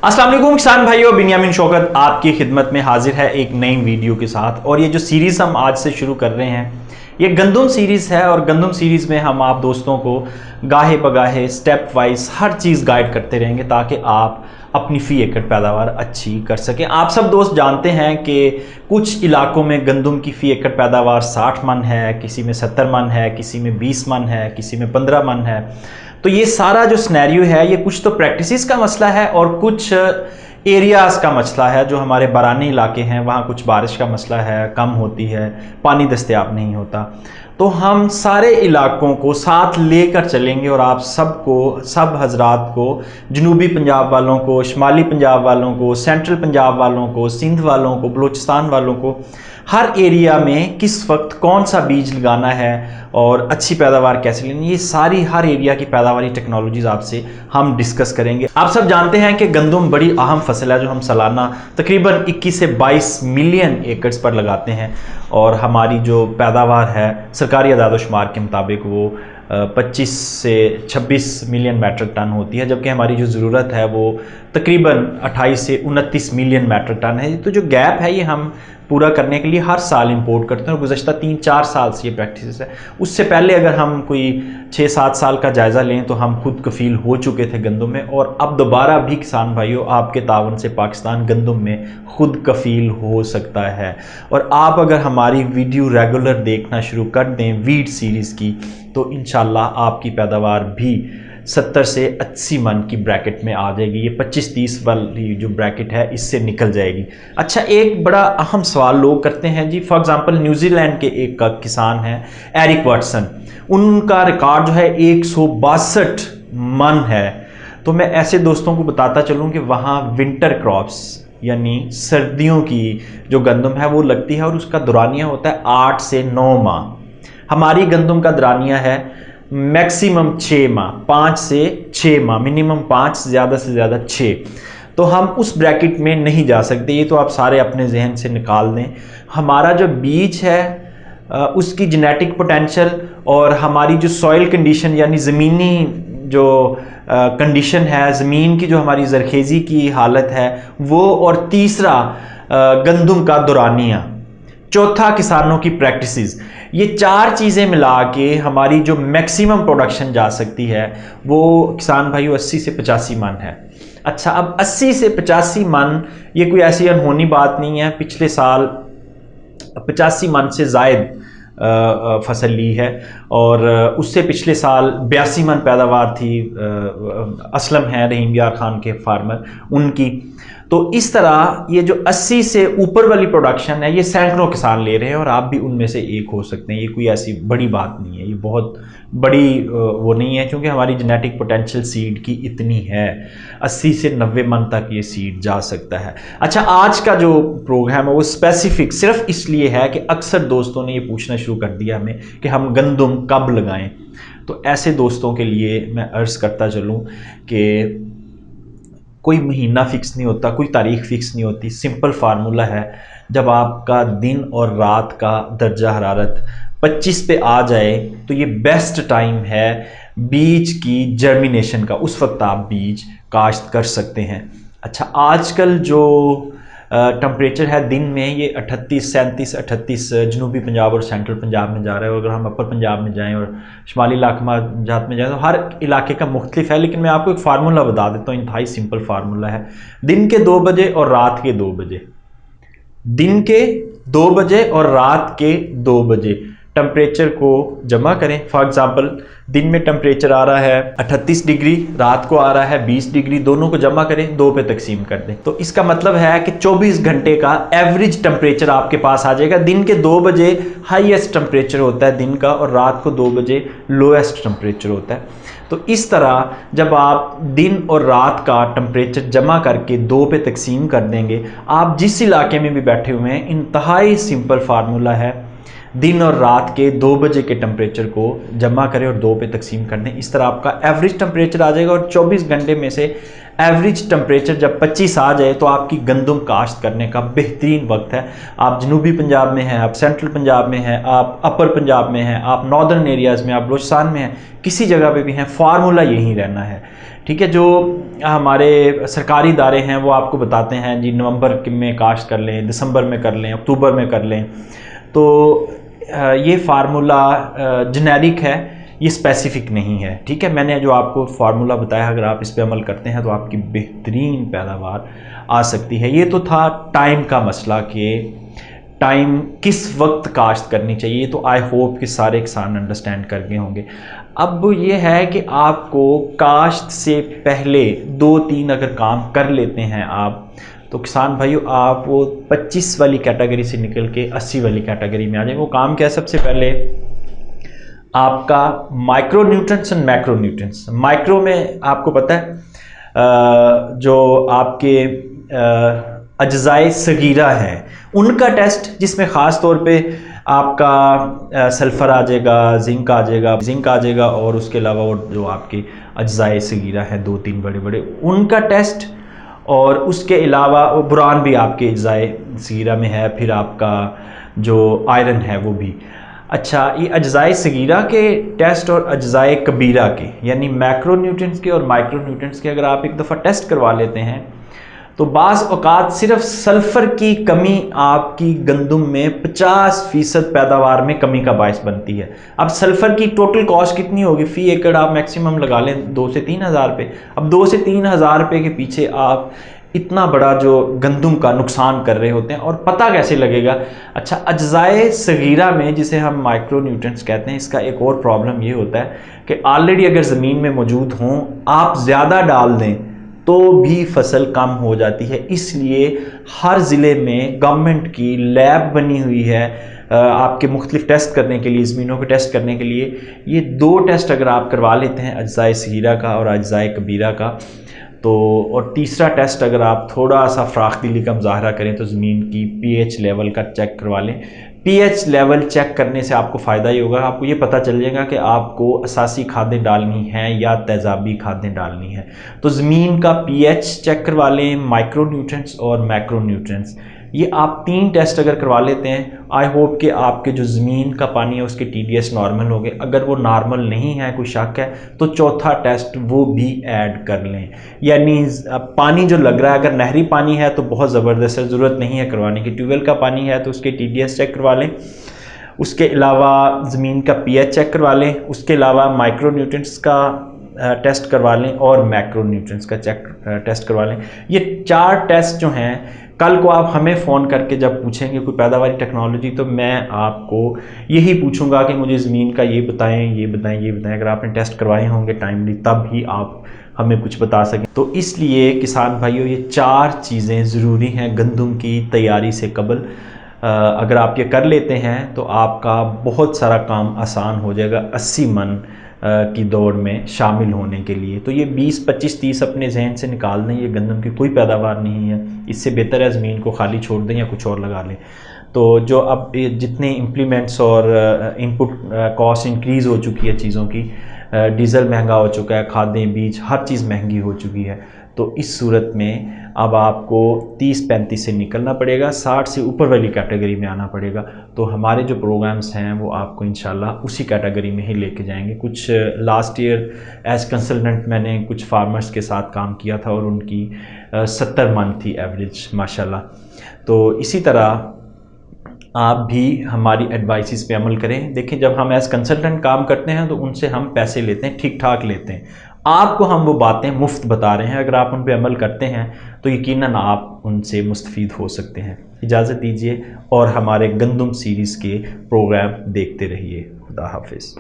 अस्सलाम वालेकुम किसान भाइयों, बिन्यामिन शौकत आपकी खिदमत में हाजिर है एक नई वीडियो के साथ। और ये जो सीरीज़ हम आज से शुरू कर रहे हैं ये गंदम सीरीज़ है। और गंदम सीरीज़ में हम आप दोस्तों को गाहे बगाहे स्टेप वाइज हर चीज़ गाइड करते रहेंगे ताकि आप अपनी फ़ी एकड़ पैदावार अच्छी कर सकें। आप सब दोस्त जानते हैं कि कुछ इलाकों में गंदम की फ़ी एकड़ पैदावार 60 मन है, किसी में 70 मन है, किसी में 20 मन है, किसी में 15 मन है। तो ये सारा जो सिनेरियो है ये कुछ तो प्रैक्टिसेस का मसला है और कुछ एरियाज़ का मसला है। जो हमारे बारानी इलाके हैं वहाँ कुछ बारिश का मसला है, कम होती है, पानी दस्तयाब नहीं होता। तो हम सारे इलाकों को साथ लेकर चलेंगे और आप सबको, सब हजरात को, जनूबी पंजाब वालों को, शुमाली पंजाब वालों को, सेंट्रल पंजाब वालों को, सिंध वालों को, बलूचिस्तान वालों को, हर एरिया में किस वक्त कौन सा बीज लगाना है और अच्छी पैदावार कैसे लेनी, ये सारी हर एरिया की पैदावारी टेक्नोलॉजीज़ आपसे हम डिस्कस करेंगे। आप सब जानते हैं कि गंदम बड़ी अहम फसल है जो हम सालाना तकरीबन 21 से 22 मिलियन एकड़ पर लगाते हैं। और हमारी जो पैदावार है सरकारी आदाद-ओ-शुमार के मुताबिक वो 25 से 26 मिलियन मैट्रिक टन होती है, जबकि हमारी जो ज़रूरत है वो तकरीबन 28 से 29 मिलियन मैट्रिक टन है। तो जो गैप है ये हम पूरा करने के लिए हर साल इंपोर्ट करते हैं और गुज़श्ता 3-4 साल से ये प्रैक्टिस है। उससे पहले अगर हम कोई 6-7 साल का जायज़ा लें तो हम खुद कफ़ील हो चुके थे गंदम में। और अब दोबारा भी किसान भाइयों आपके तावन से पाकिस्तान गंदम में खुद कफ़ील हो सकता है। और आप अगर हमारी वीडियो रेगुलर देखना शुरू कर दें वीड सीरीज़ की तो इंशाल्लाह आपकी पैदावार भी 70 से 80 मन की ब्रैकेट में आ जाएगी। ये 25-30 वाली जो ब्रैकेट है इससे निकल जाएगी। अच्छा, एक बड़ा अहम सवाल लोग करते हैं जी। फॉर एग्जांपल न्यूजीलैंड के एक किसान हैं एरिक वाटसन, उनका रिकॉर्ड जो है 162 मन है। तो मैं ऐसे दोस्तों को बताता चलूँ कि वहाँ विंटर क्रॉप्स यानी सर्दियों की जो गंदम है वो लगती है और उसका दुरानिया होता है 8 से 9 माह। हमारी गंदम का दुरानिया है मैक्सिमम 6 माह, 5 से 6 माह, मिनिमम 5, ज़्यादा से ज़्यादा 6। तो हम उस ब्रैकेट में नहीं जा सकते, ये तो आप सारे अपने जहन से निकाल दें। हमारा जो बीज है उसकी जेनेटिक पोटेंशियल और हमारी जो सॉइल कंडीशन यानी ज़मीनी जो कंडीशन है, ज़मीन की जो हमारी ज़रखेज़ी की हालत है वो, और तीसरा गंदम का दुरानिया, चौथा किसानों की प्रैक्टिसेस, ये 4 चीज़ें मिला के हमारी जो मैक्सिमम प्रोडक्शन जा सकती है वो किसान भाइयों 80 से 85 मन है। अच्छा, अब 80 से 85 मन ये कोई ऐसी अनहोनी बात नहीं है। पिछले साल 85 मन से ज़ायद फसल ली है और उससे पिछले साल 82 मन पैदावार थी। असलम है रहीम यार खान के फार्मर, उनकी। तो इस तरह ये जो 80 से ऊपर वाली प्रोडक्शन है ये सैकड़ों किसान ले रहे हैं और आप भी उनमें से एक हो सकते हैं। ये कोई ऐसी बड़ी बात नहीं है, ये बहुत बड़ी वो नहीं है, क्योंकि हमारी जेनेटिक पोटेंशियल सीड की इतनी है, 80 से 90 मन तक ये सीड जा सकता है। अच्छा, आज का जो प्रोग्राम है वो स्पेसिफिक सिर्फ इसलिए है कि अक्सर दोस्तों ने ये पूछना शुरू कर दिया हमें कि हम गंदम कब लगाएं। तो ऐसे दोस्तों के लिए मैं अर्ज़ करता चलूँ कि कोई महीना फ़िक्स नहीं होता, कोई तारीख़ फ़िक्स नहीं होती। सिंपल फार्मूला है, जब आपका दिन और रात का दर्जा हरारत 25 पे आ जाए तो ये बेस्ट टाइम है बीज की जर्मिनेशन का, उस वक्त आप बीज काश्त कर सकते हैं। अच्छा, आजकल जो टेम्परेचर है दिन में ये 38, 37, 38 जनूबी पंजाब और सेंट्रल पंजाब में जा रहा है। अगर हम अपर पंजाब में जाएं और शुमाली इलाका जात में जाएं तो हर इलाके का मुख्तलिफ है। लेकिन मैं आपको एक फार्मूला बता देता हूँ, इंतहाई सिंपल फार्मूला है। दिन के 2 बजे और रात के 2 बजे, दिन के 2 बजे और रात के 2 बजे टेम्परेचर को जमा करें। फॉर एग्जांपल दिन में टेम्परेचर आ रहा है 38 डिग्री, रात को आ रहा है 20 डिग्री, दोनों को जमा करें, 2 पे तकसीम कर दें। तो इसका मतलब है कि 24 घंटे का एवरेज टेम्परेचर आपके पास आ जाएगा। दिन के 2 बजे हाईएस्ट टेम्परेचर होता है दिन का और रात को 2 बजे लोएस्ट टेम्परेचर होता है। तो इस तरह जब आप दिन और रात का टेम्परेचर जमा करके 2 पे तकसीम कर देंगे, आप जिस इलाके में भी बैठे हुए हैं, इंतहाई सिंपल फार्मूला है, दिन और रात के 2 बजे के टेम्परेचर को जमा करें और 2 पे तकसीम कर दें। इस तरह आपका एवरेज टेम्परेचर आ जाएगा और 24 घंटे में से एवरेज टेम्परेचर जब 25 आ जाए तो आपकी गंदम काश्त करने का बेहतरीन वक्त है। आप जनूबी पंजाब में हैं, आप सेंट्रल पंजाब में हैं, आप अपर पंजाब में हैं, आप नॉर्दर्न एरियाज़ में, आप बलूचिस्तान में हैं, किसी जगह पे भी हैं, फार्मूला यही रहना है ٹھیک ہے، جو ہمارے سرکاری ادارے ہیں وہ آپ کو بتاتے ہیں جی نومبر میں کاشت کر لیں، دسمبر میں کر لیں، اکتوبر میں کر لیں. تو یہ فارمولا جنیرک ہے، یہ اسپیسیفک نہیں ہے. ٹھیک ہے، میں نے جو آپ کو فارمولا بتایا، اگر آپ اس پہ عمل کرتے ہیں تو آپ کی بہترین پیداوار آ سکتی ہے. یہ تو تھا ٹائم کا مسئلہ کہ ٹائم کس وقت کاشت کرنی چاہیے، تو آئی ہوپ کہ سارے کسان انڈرسٹینڈ کر گئے ہوں گے. اب یہ ہے کہ آپ کو کاشت سے پہلے 2-3 اگر کام کر لیتے ہیں آپ، تو کسان بھائیو آپ وہ 25 والی کیٹیگری سے نکل کے 80 والی کیٹیگری میں آ جائیں. وہ کام کیا؟ سب سے پہلے آپ کا مائکرو نیوٹرنس اور میکرو نیوٹرنس. مائکرو میں آپ کو پتہ ہے جو آپ کے اجزائے صغیرہ ہیں ان کا ٹیسٹ، جس میں خاص طور پہ آپ کا سلفر آ جائے گا، زنک آ جائے گا اور اس کے علاوہ اور جو آپ کے اجزائے صغیرہ ہیں 2-3 بڑے بڑے، ان کا ٹیسٹ، اور اس کے علاوہ بران بھی آپ کے اجزائے صغیرہ میں ہے، پھر آپ کا جو آئرن ہے وہ بھی. اچھا، یہ اجزائے صغیرہ کے ٹیسٹ اور اجزائے کبیرہ کے یعنی میکرو نیوٹرنس کے اور مائکرو نیوٹرنس کے اگر آپ ایک دفعہ ٹیسٹ کروا لیتے ہیں تو بعض اوقات صرف سلفر کی کمی آپ کی گندم میں 50% پیداوار میں کمی کا باعث بنتی ہے. اب سلفر کی ٹوٹل کاسٹ کتنی ہوگی؟ فی ایکڑ آپ میکسیمم لگا لیں 2 سے 3 ہزار روپے. اب 2 سے 3 ہزار روپے کے پیچھے آپ اتنا بڑا جو گندم کا نقصان کر رہے ہوتے ہیں، اور پتہ کیسے لگے گا؟ اچھا، اجزائے صغیرہ میں جسے ہم مائکرو نیوٹرنٹس کہتے ہیں، اس کا ایک اور پرابلم یہ ہوتا ہے کہ آلریڈی اگر زمین میں موجود ہوں، آپ زیادہ ڈال دیں تو بھی فصل کم ہو جاتی ہے. اس لیے ہر ضلع میں گورنمنٹ کی لیب بنی ہوئی ہے آپ کے مختلف ٹیسٹ کرنے کے لیے، زمینوں کے ٹیسٹ کرنے کے لیے. یہ 2 ٹیسٹ اگر آپ کروا لیتے ہیں، اجزائے صغیرہ کا اور اجزائے کبیرہ کا، تو اور تیسرا ٹیسٹ اگر آپ تھوڑا سا فراخ دلی کا مظاہرہ کریں تو زمین کی پی ایچ لیول کا چیک کروا لیں. پی ایچ لیول چیک کرنے سے آپ کو فائدہ ہی ہوگا، آپ کو یہ پتہ چل جائے گا کہ آپ کو اساسی کھادیں ڈالنی ہیں یا تیزابی کھادیں ڈالنی ہیں. تو زمین کا پی ایچ چیک کروا لیں، مائکرو نیوٹرنٹس اور میکرو نیوٹرنٹس. یہ آپ 3 ٹیسٹ اگر کروا لیتے ہیں، آئی ہوپ کہ آپ کے جو زمین کا پانی ہے اس کے ٹی ڈی ایس نارمل ہو گئے. اگر وہ نارمل نہیں ہے، کوئی شک ہے، تو چوتھا ٹیسٹ وہ بھی ایڈ کر لیں. یعنی پانی جو لگ رہا ہے، اگر نہری پانی ہے تو بہت زبردست ہے، ضرورت نہیں ہے کروانے کی. ٹیوب ویل کا پانی ہے تو اس کے ٹی ڈی ایس چیک کروا لیں. اس کے علاوہ زمین کا پی ایچ چیک کروا لیں. اس کے علاوہ مائکرو نیوٹرنٹس کا ٹیسٹ کروا لیں اور میکرو نیوٹرنٹس کا ٹیسٹ کروا لیں. یہ 4 ٹیسٹ جو ہیں، کل کو آپ ہمیں فون کر کے جب پوچھیں گے کوئی پیداواری ٹیکنالوجی، تو میں آپ کو یہی پوچھوں گا کہ مجھے زمین کا یہ بتائیں، یہ بتائیں، یہ بتائیں. اگر آپ نے ٹیسٹ کروائے ہوں گے ٹائملی، تب ہی آپ ہمیں کچھ بتا سکیں. تو اس لیے کسان بھائیوں، یہ 4 چیزیں ضروری ہیں گندم کی تیاری سے قبل. اگر آپ یہ کر لیتے ہیں تو آپ کا بہت سارا کام آسان ہو جائے گا 80 من کی دوڑ میں شامل ہونے کے لیے. تو یہ 20 25 30 اپنے ذہن سے نکال دیں، یہ گندم کی کوئی پیداوار نہیں ہے. اس سے بہتر ہے زمین کو خالی چھوڑ دیں یا کچھ اور لگا لیں. تو جو اب جتنے امپلیمنٹس اور ان پٹ کاسٹ انکریز ہو چکی ہے چیزوں کی، ڈیزل مہنگا ہو چکا ہے، کھادیں، بیج، ہر چیز مہنگی ہو چکی ہے. تو اس صورت میں اب آپ کو 30-35 سے نکلنا پڑے گا، 60 سے اوپر والی کیٹیگری میں آنا پڑے گا. تو ہمارے جو پروگرامز ہیں وہ آپ کو انشاءاللہ اسی کیٹیگری میں ہی لے کے جائیں گے. کچھ لاسٹ ایئر ایز کنسلٹنٹ میں نے کچھ فارمرز کے ساتھ کام کیا تھا اور ان کی 70 من تھی ایوریج ماشاءاللہ. تو اسی طرح آپ بھی ہماری ایڈوائسز پہ عمل کریں. دیکھیں، جب ہم ایز کنسلٹنٹ کام کرتے ہیں تو ان سے ہم پیسے لیتے ہیں، ٹھیک ٹھاک لیتے ہیں. آپ کو ہم وہ باتیں مفت بتا رہے ہیں، اگر آپ ان پہ عمل کرتے ہیں تو یقیناً آپ ان سے مستفید ہو سکتے ہیں. اجازت دیجیے اور ہمارے گندم سیریز کے پروگرام دیکھتے رہیے. خدا حافظ.